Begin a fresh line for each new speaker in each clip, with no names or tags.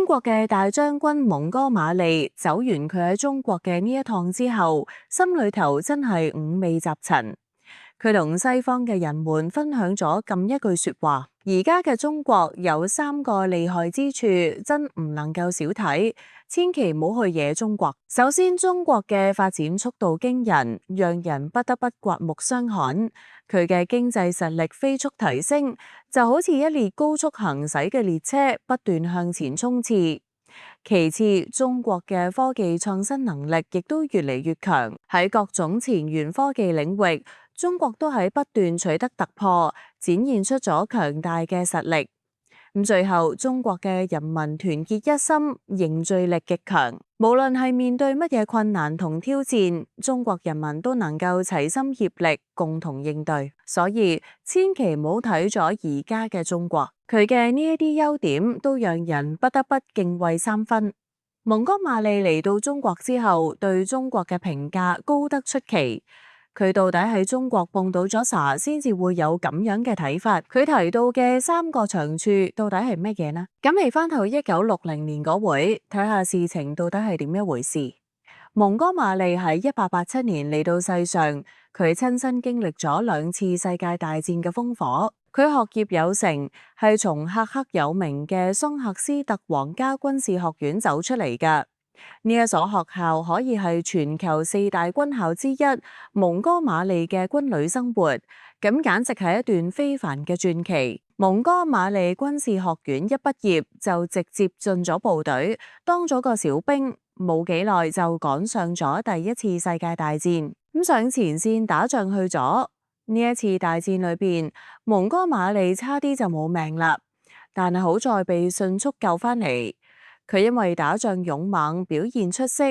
國嘅大將軍蒙哥馬利走完佢喺中國嘅呢一趟之後，心裏頭真係五味雜陳。佢同西方嘅人們分享咗咁一句說話：而家嘅中國有3個厲害之處，真唔能夠少睇，千祈唔好去惹中國。首先，中國嘅發展速度驚人，讓人不得不刮目相看。佢嘅經濟實力飛速提升，就好似一列高速行駛嘅列車，不斷向前衝刺。其次，中國嘅科技創新能力亦都越嚟越強，喺各種前沿科技領域，中國都喺不斷取得突破，展現出咗強大嘅實力。最後，中國嘅人民團結一心，凝聚力極強，無論係面對乜嘢困難同挑戰，中國人民都能夠齊心協力，共同應對。所以，千祈唔好睇咗而家嘅中國，佢嘅呢一啲優點都讓人不得不敬畏3分。蒙哥馬利嚟到中國之後，對中國嘅評價高得出奇。佢到底喺中國碰到咗啥先至會有咁樣嘅睇法？佢提到嘅3個長處到底係乜嘢呢？咁嚟翻到1960年嗰會，睇下事情到底係點一回事。蒙哥馬利喺1887年嚟到世上，佢親身經歷咗2次世界大戰嘅烽火。佢學業有成，係從赫赫有名嘅桑赫斯特皇家軍事學院走出嚟㗎。呢一所學校可以係全球4大軍校之一。蒙哥馬利嘅軍旅生活，咁簡直係一段非凡嘅傳奇。蒙哥馬利軍事學院一畢業就直接進咗部隊，當咗個小兵，冇幾耐就趕上咗第1次世界大戰，咁上前線打仗去咗。呢一次大戰裏邊，蒙哥馬利差啲就冇命啦，但係好在被迅速救翻嚟。佢因為打仗勇猛，表現出色，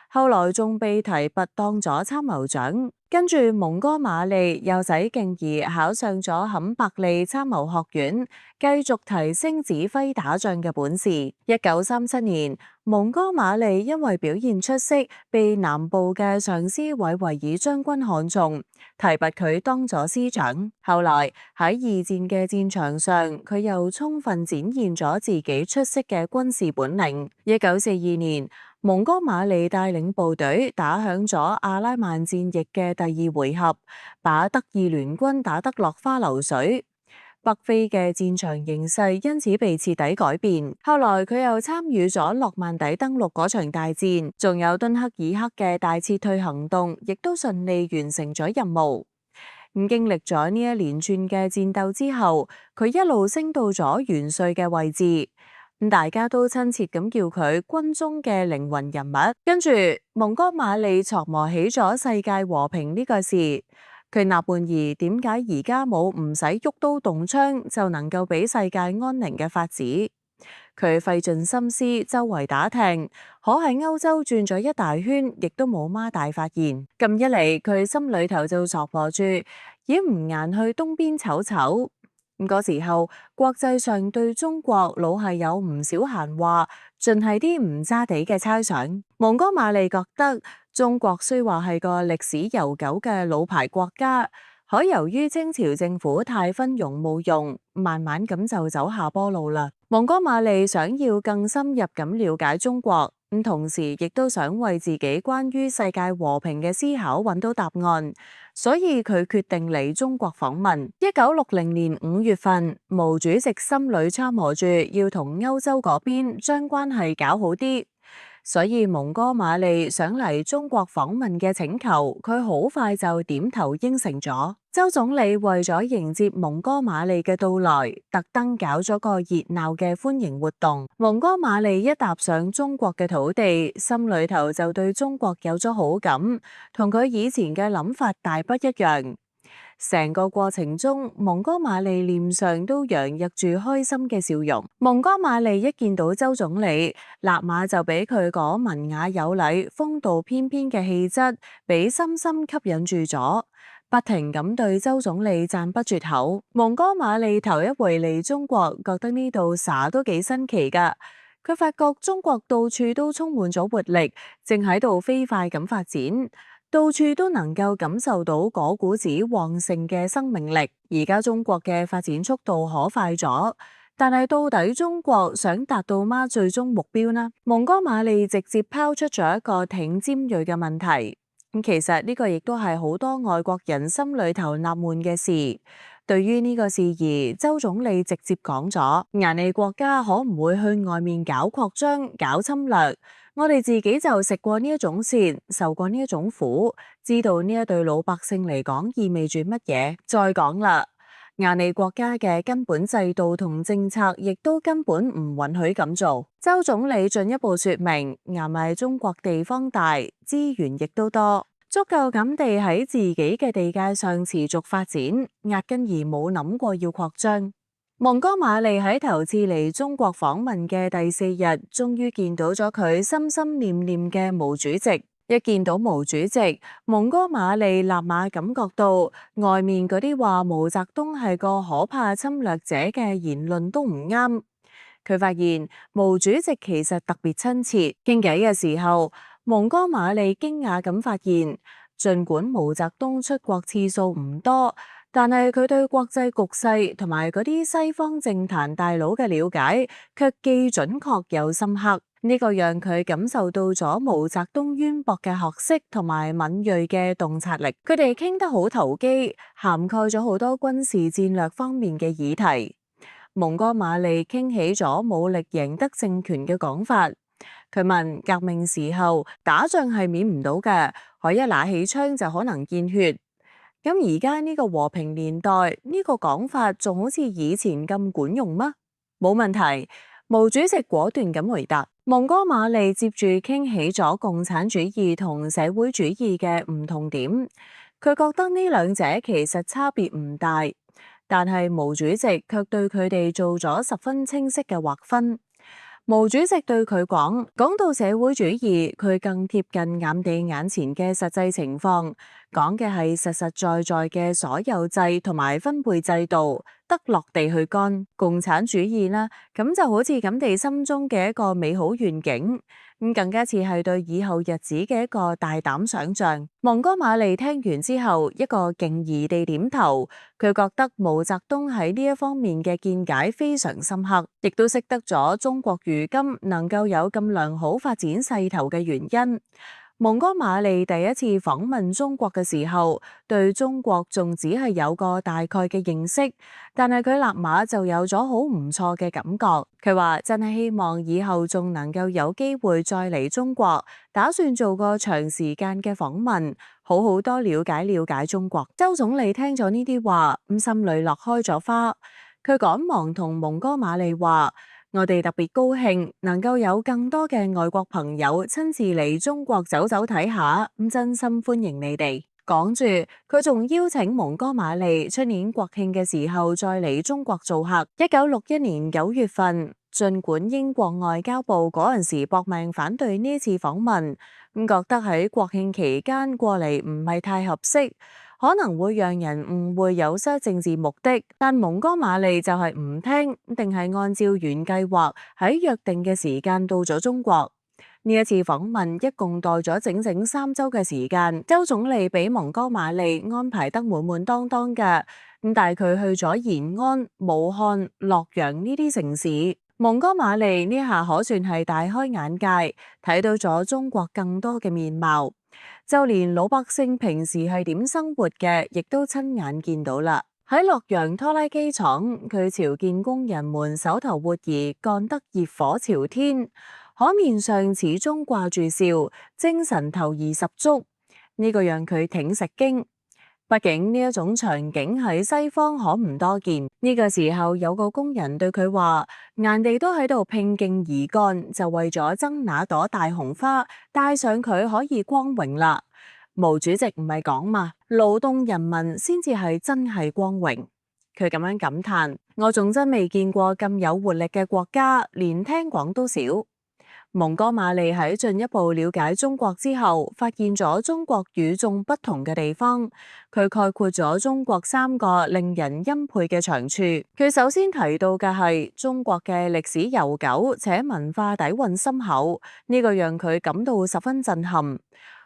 後來仲被提拔當咗參謀長。跟住蒙哥馬利又使勁兒考上咗坎伯利參謀學院，繼續提升指揮打仗嘅本事。1937年，蒙哥馬利因為表現出色，被南部嘅上司韋維爾將軍看中，提拔佢當咗師長。後來喺2戰嘅戰場上，佢又充分展現咗自己出色嘅軍事本領。1942年，蒙哥馬利帶領部隊打響咗阿拉曼戰役嘅第2回合，把德意聯軍打得落花流水。北非嘅戰場形勢因此被徹底改變。後來佢又參與咗諾曼底登陸嗰場大戰，仲有敦克爾克嘅大撤退行動，亦都順利完成咗任務。經歷咗呢一連串嘅戰鬥之後，佢一路升到咗元帥嘅位置。大家都親切咁叫佢軍中嘅靈魂人物。跟住蒙哥馬利琢磨起咗世界和平呢個事。佢納悶兒點解而家冇唔使喐刀動槍就能夠俾世界安寧嘅法子？佢費盡心思周圍打聽，可喺歐洲轉咗一大圈，亦都冇孖大發現。咁一嚟，佢心裏頭就琢磨住，咦唔捱去東邊瞅瞅。嗰時候，國際上對中國老係有唔少閒話，盡係啲唔渣地嘅猜想。蒙哥馬利覺得中國雖話係個歷史悠久嘅老牌國家，可由於清朝政府太昏庸冇用，慢慢咁就走下坡路啦。蒙哥馬利想要更深入咁了解中國，同時亦都想為自己關於世界和平嘅思考揾到答案，所以佢決定嚟中國訪問。1960年5月份，毛主席心裏參謀住要同歐洲嗰邊將關係搞好啲，所以蒙哥馬利想嚟中國訪問嘅請求，佢好快就點頭應承咗。周總理為咗迎接蒙哥馬利嘅到來，特登搞咗個熱鬧嘅歡迎活動。蒙哥馬利一踏上中國嘅土地，心裏頭就對中國有咗好感，同佢以前嘅諗法大不一樣。成個過程中，蒙哥馬利臉上都洋溢住開心嘅笑容。蒙哥馬利一見到周總理，立馬就俾佢嗰文雅有禮、風度翩翩嘅氣質，俾深深吸引住咗，不停咁對周總理讚不絕口。蒙哥馬利頭一回嚟中國，覺得呢度啥都幾新奇噶。佢發覺中國到處都充滿咗活力，正喺度飛快咁發展。到處都能夠感受到嗰股子旺盛嘅生命力。而家中國嘅發展速度可快咗，但係到底中國想達到乜最終目標呢？蒙哥馬利直接拋出咗一個挺尖銳嘅問題。其實呢個亦都係好多外國人心裏頭納悶嘅事。對於呢個事宜，周總理直接講咗：顏利國家可唔會去外面搞擴張、搞侵略。我哋自己就食過呢一種蝕，受過呢一種苦，知道呢一對老百姓嚟講意味住乜嘢。再講啦，顏利國家嘅根本制度同政策亦都根本唔允許咁做。周總理進一步說明，因為中國地方大，資源亦都多，足夠咁地喺自己嘅地界上持續發展，壓根而冇諗過要擴張。蒙哥馬利喺頭次嚟中國訪問嘅第4日，終於見到咗佢心心念念嘅毛主席。一見到毛主席，蒙哥馬利立馬感覺到外面嗰啲話毛澤東係個可怕侵略者嘅言論都唔啱。佢發現毛主席其實特別親切，傾偈嘅時候，蒙哥馬利驚訝咁發現，儘管毛澤東出國次數唔多，但係佢對國際局勢同埋嗰啲西方政壇大佬嘅了解，卻既準確又深刻。呢個讓佢感受到咗毛澤東淵博嘅學識同埋敏銳嘅洞察力。佢哋傾得好投機，涵蓋咗好多軍事戰略方面嘅議題。蒙哥馬利傾起咗武力贏得政權嘅講法。佢問：革命時候打仗係免唔到嘅，可一拿起槍就可能見血。咁而家呢個和平年代，呢個講法仲好似以前咁管用嗎？冇問題，毛主席果斷咁回答。蒙哥馬利接住傾起咗共產主義同社會主義嘅唔同點，佢覺得呢兩者其實差別唔大，但係毛主席卻對佢哋做咗十分清晰嘅劃分。毛主席對佢講到社會主義，佢更貼近眼地眼前嘅實際情況，講嘅係實實在在嘅所有制同埋分配制度，得落地去幹。共產主義呢，咁就好似咁地心中嘅一個美好願景，更加似係對以後日子嘅一個大膽想象。蒙哥馬利聽完之後，一個敬意地點頭，佢覺得毛澤東喺呢一方面嘅見解非常深刻，亦都識得咗中國如今能夠有咁良好發展勢頭嘅原因。蒙哥馬利第一次訪問中國嘅時候，對中國仲只係有個大概嘅認識，但係佢立馬就有咗好唔錯嘅感覺。佢話真係希望以後仲能夠有機會再嚟中國，打算做個長時間嘅訪問，好好多了解中國。周總理聽咗呢啲話，心裏落開咗花。佢趕忙同蒙哥馬利話：我哋特別高興能夠有更多嘅外國朋友親自嚟中國走走睇下，真心歡迎你哋。講住，佢仲邀請蒙哥馬利出年國慶嘅時候再嚟中國做客。1961年9月份，儘管英國外交部嗰陣時搏命反對呢次訪問，覺得喺國慶期間過嚟唔係太合適，可能會讓人誤會有些政治目的，但蒙哥馬利就係唔聽，定係按照原計劃喺約定嘅時間到咗中國。呢一次訪問一共待咗整整3週嘅時間，周總理俾蒙哥馬利安排得滿滿當當嘅，帶佢去咗延安、武漢、洛陽呢啲城市。蒙哥馬利呢下可算係大開眼界，睇到咗中國更多嘅面貌。就連老百姓平時係點生活嘅，亦都親眼見到啦。喺洛陽拖拉機廠，佢朝見工人們手頭活兒幹得熱火朝天，可面上始終掛住笑，精神頭兒十足。呢個讓佢挺食驚。畢竟呢一種場景喺西方可唔多見。呢個時候有個工人對佢話：人哋都喺度拼勁而幹，就為咗爭那朵大紅花，戴上佢可以光榮啦。毛主席唔係講嘛，勞動人民先至係真係光榮。佢咁樣感嘆：我仲真未見過咁有活力嘅國家，連聽講都少。蒙哥馬利喺進一步了解中國之後，發現咗中國與眾不同嘅地方。佢概括咗中國3個令人欽佩嘅長處。佢首先提到嘅係中國嘅歷史悠久且文化底蘊深厚，呢個讓佢感到十分震撼。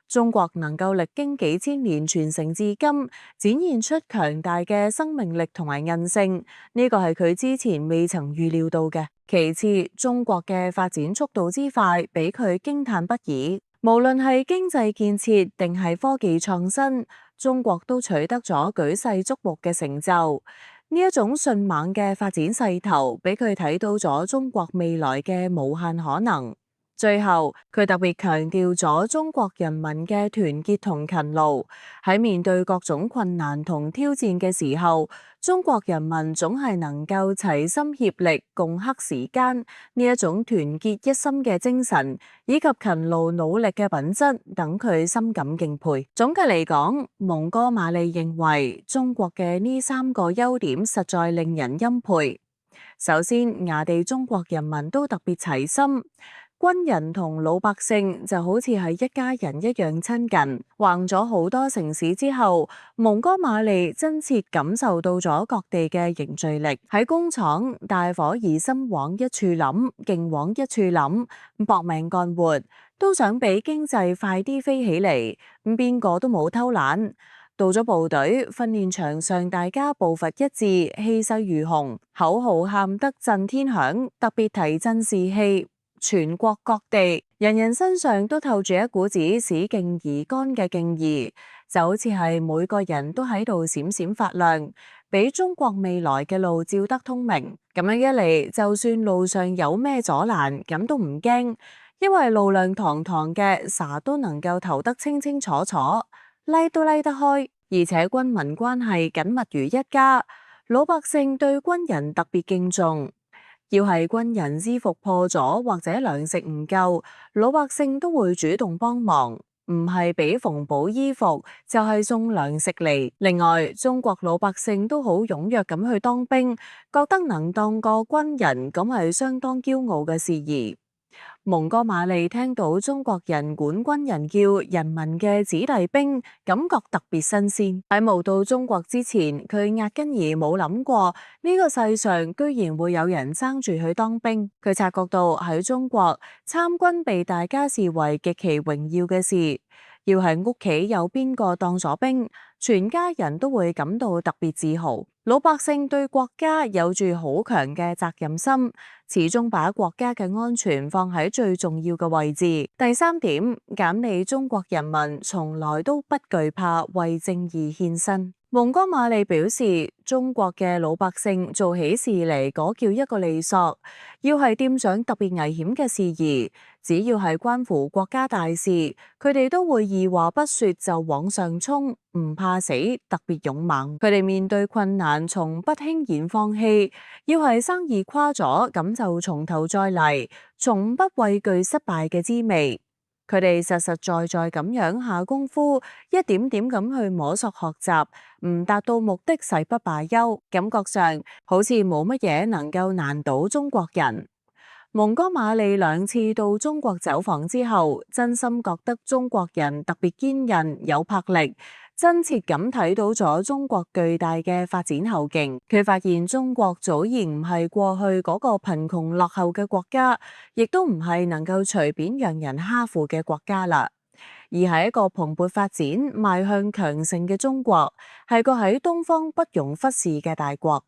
中國能夠歷經幾千年傳承至今，展現出強大嘅生命力同埋韌性，呢個係佢之前未曾預料到嘅。其次，中國嘅發展速度之快，俾佢驚嘆不已。無論係經濟建設定係科技創新，中國都取得咗舉世矚目嘅成就。呢一種迅猛嘅發展勢頭，俾佢睇到咗中國未來嘅無限可能。最後，佢特別強調咗中國人民嘅團結同勤勞，喺面對各種困難同挑戰嘅時候，中國人民總係能夠齊心協力、共克時艱。呢一種團結一心嘅精神，以及勤勞努力嘅品質，等佢深感敬佩。總嘅嚟講，蒙哥馬利認為中國嘅呢三個優點實在令人欽佩。首先，亞地中國人民都特別齊心。軍人同老百姓就好似係一家人一樣親近。橫咗好多城市之後，蒙哥馬利真切感受到咗各地嘅凝聚力。喺工廠，大伙兒心往一處諗，勁往一處諗，搏命幹活，都想俾經濟快啲飛起嚟。邊個都冇偷懶。到咗部隊訓練場上，大家步伐一致，氣勢如虹，口號喊得震天響，特別提振士氣。全國各地人人身上都透住一股子使勁而乾嘅勁意，就好似係每個人都喺度閃閃發亮，俾中國未來嘅路照得通明。咁樣一嚟，就算路上有咩阻攔，咁都唔驚，因為路亮堂堂嘅，啥都能夠投得清清楚楚，拉都拉得開，而且軍民關係緊密如一家，老百姓對軍人特別敬重。要係軍人衣服破咗或者糧食唔夠，老百姓都會主動幫忙，唔係俾縫補衣服，就係送糧食嚟。另外，中國老百姓都好踴躍咁去當兵，覺得能當個軍人咁係相當驕傲嘅事宜。蒙哥馬利聽到中國人管軍人叫人民嘅子弟兵，感覺特別新鮮。喺冇到中國之前，佢壓根兒冇諗過呢個世上居然會有人爭住去當兵。佢察覺到喺中國參軍被大家視為極其榮耀嘅事。要係屋企有邊個當咗兵，全家人都會感到特別自豪。老百姓對國家有住好強嘅責任心，始終把國家嘅安全放喺最重要嘅位置。第三點，簡理中國人民從來都不懼怕為正義獻身。蒙哥馬利表示，中國嘅老百姓做起事嚟嗰叫一個利索，要係掂上特別危險嘅事宜，只要係關乎國家大事，佢哋都會二話不說就往上衝，唔怕死，特別勇猛。佢哋面對困難從不輕言放棄，要係生意垮咗咁就從頭再嚟，從不畏懼失敗嘅滋味。佢哋實實在在咁樣下功夫，一點點咁去摸索學習，唔達到目的誓不罷休。感覺上好似冇乜嘢能夠難倒中國人。蒙哥馬利兩次到中國走訪之後，真心覺得中國人特別堅韌有魄力，真切咁睇到咗中國巨大嘅發展後勁。佢發現中國早已唔係過去嗰個貧窮落後嘅國家，亦都唔係能夠隨便讓人哈負嘅國家啦，而係一個蓬勃發展、邁向強盛嘅中國，係個喺東方不容忽視嘅大國。